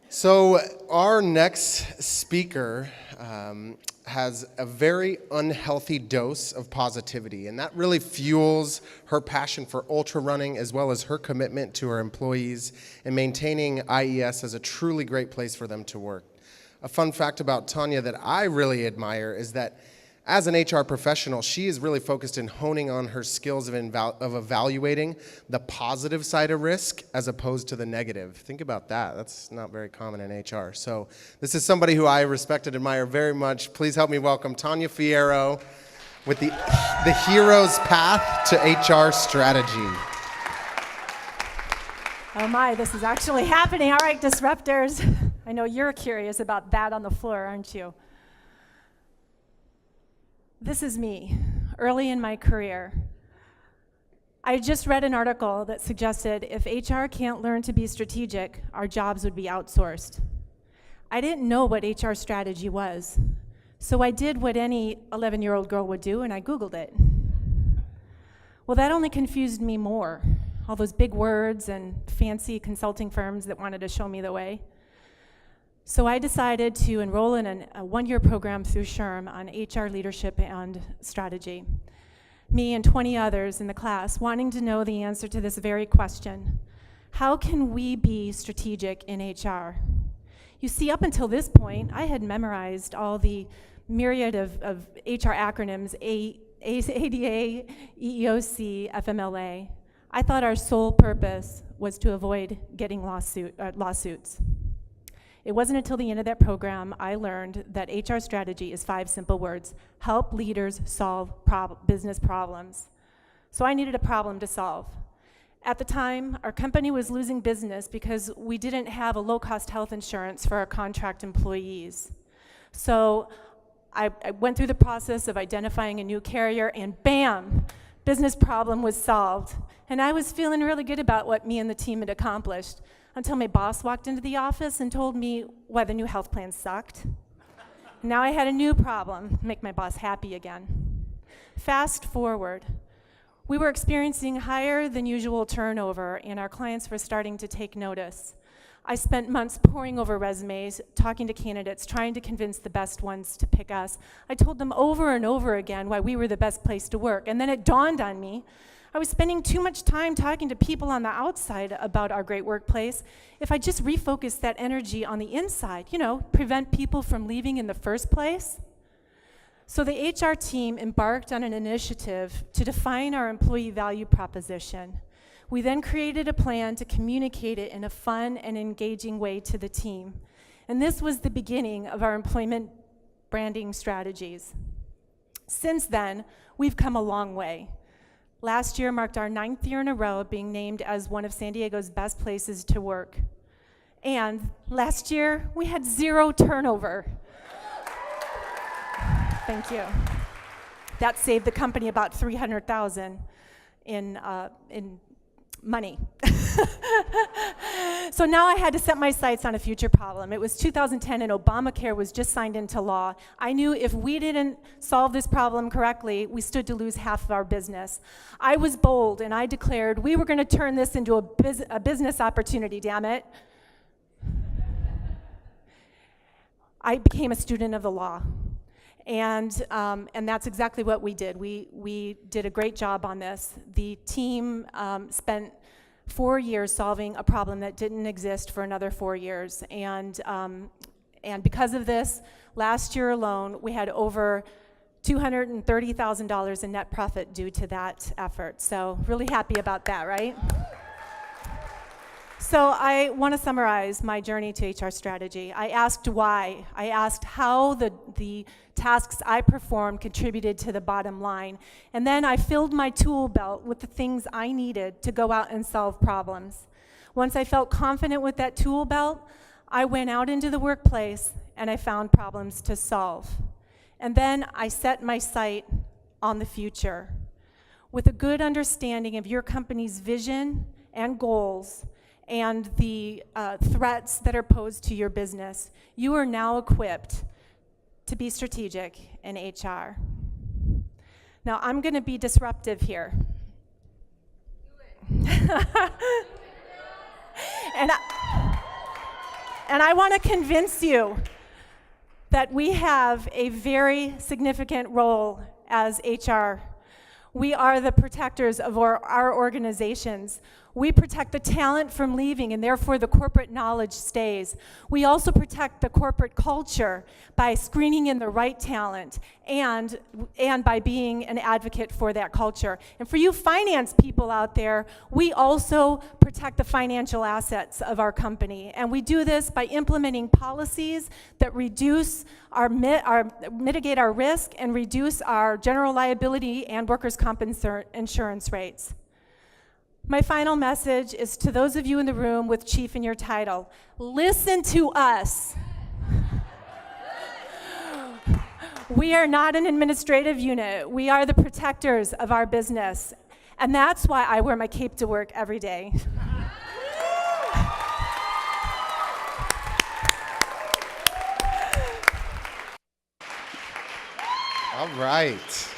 So our next speaker has a very unhealthy dose of positivity, and that really fuels her passion for ultra running as well as her commitment to her employees and maintaining IES as a truly great place for them to work. A fun fact about Tania that I really admire is that as an HR professional, she is really focused in honing on her skills of evaluating the positive side of risk as opposed to the negative. Think about that. That's not very common in HR. So this is somebody who I respect and admire very much. Please help me welcome Tania Fiero with the Hero's Path to HR Strategy. Oh my, this is actually happening. All right, disruptors. I know you're curious about that on the floor, aren't you? This is me, early in my career. I just read an article that suggested if HR can't learn to be strategic, our jobs would be outsourced. I didn't know what HR strategy was, so I did what any 11-year-old girl would do, and I Googled it. Well, that only confused me more, all those big words and fancy consulting firms that wanted to show me the way. So I decided to enroll in a one-year program through SHRM on HR leadership and strategy. Me and 20 others in the class wanting to know the answer to this very question. How can we be strategic in HR? You see, up until this point, I had memorized all the myriad of HR acronyms, ADA, EEOC, FMLA. I thought our sole purpose was to avoid getting lawsuits. It wasn't until the end of that program I learned that HR strategy is 5 simple words: help leaders solve business problems. So I needed a problem to solve. At the time, our company was losing business because we didn't have a low-cost health insurance for our contract employees. So I went through the process of identifying a new carrier, and bam, business problem was solved. And I was feeling really good about what me and the team had accomplished, until my boss walked into the office and told me why the new health plan sucked. Now I had a new problem, make my boss happy again. Fast forward, we were experiencing higher than usual turnover, and our clients were starting to take notice. I spent months poring over resumes, talking to candidates, trying to convince the best ones to pick us. I told them over and over again why we were the best place to work, and then it dawned on me I was spending too much time talking to people on the outside about our great workplace. If I just refocused that energy on the inside, prevent people from leaving in the first place. So the HR team embarked on an initiative to define our employee value proposition. We then created a plan to communicate it in a fun and engaging way to the team. And this was the beginning of our employment branding strategies. Since then, we've come a long way. Last year marked our 9th year in a row of being named as one of San Diego's best places to work. And last year, we had 0 turnover. Thank you. That saved the company about $300,000 in money. So now I had to set my sights on a future problem. It was 2010 and Obamacare was just signed into law. I knew if we didn't solve this problem correctly, we stood to lose half of our business. I was bold and I declared we were going to turn this into a business opportunity, damn it. I became a student of the law. And that's exactly what we did. We did a great job on this. The team spent 4 years solving a problem that didn't exist for another 4 years. And because of this, last year alone, we had over $230,000 in net profit due to that effort. So really happy about that, right? So I want to summarize my journey to HR strategy. I asked why. I asked how the tasks I performed contributed to the bottom line. And then I filled my tool belt with the things I needed to go out and solve problems. Once I felt confident with that tool belt, I went out into the workplace and I found problems to solve. And then I set my sight on the future. With a good understanding of your company's vision and goals, and the threats that are posed to your business, you are now equipped to be strategic in HR. Now, I'm going to be disruptive here. Do it. And I want to convince you that we have a very significant role as HR. We are the protectors of our organizations. We protect the talent from leaving, and therefore the corporate knowledge stays. We also protect the corporate culture by screening in the right talent and by being an advocate for that culture. And for you finance people out there, we also protect the financial assets of our company. And we do this by implementing policies that mitigate our risk and reduce our general liability and workers' comp insurance rates. My final message is to those of you in the room with chief in your title. Listen to us. We are not an administrative unit. We are the protectors of our business. And that's why I wear my cape to work every day. All right.